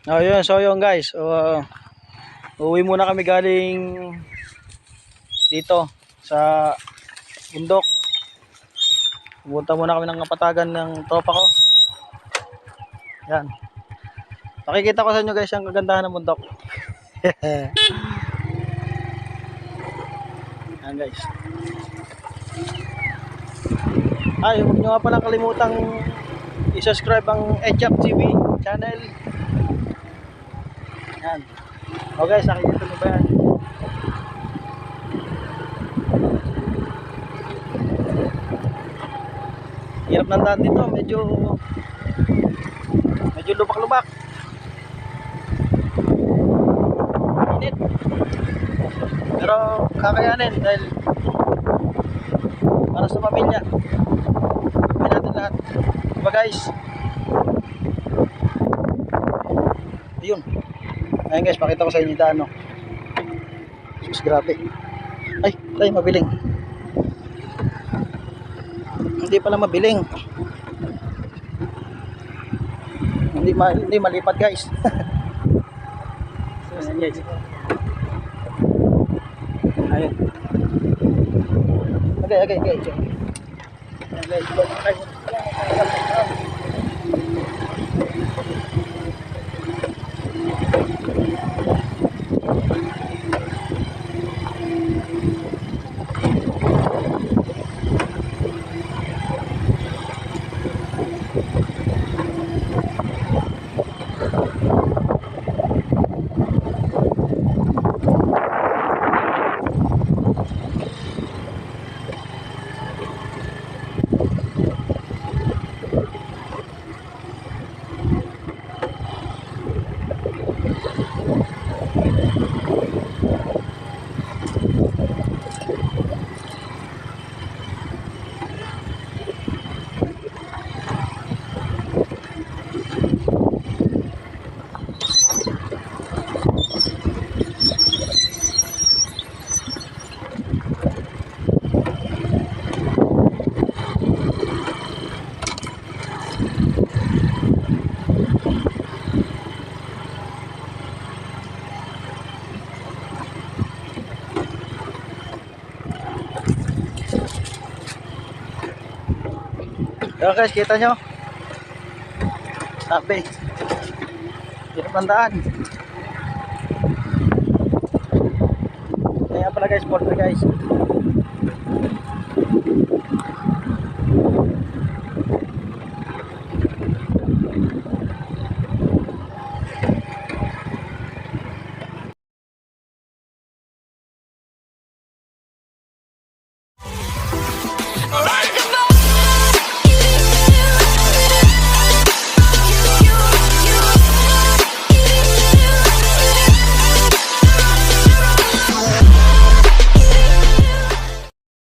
Oh, yun. So, yun guys. Uwi muna kami galing dito sa bundok. Pumunta muna kami ng kapatagan ng tropa ko. Yan. Nakikita ko sa inyo guys ang kagandahan ng bundok. Yan guys. Ay, huwag nyo nga palang kalimutang i-subscribe ang Ejak TV channel. Yan. O guys, nakikita nyo ba yan? Hirap ng daan dito, medyo lubak-lubak. Init. Pero kakayanin dahil para sa pamilya. Gawin natin lahat. Diba guys? Ayun. Ayun guys, pakita ko sa inyo daan, no? Sus, grabe. Ay, mabiling. Hindi pala mabiling. Hindi malipat guys. So, guys. Ayun. Okay. Ayun guys. Ayan guys, kita nyo. Sabi. Hirap ng daan. Kaya pala guys, porter guys.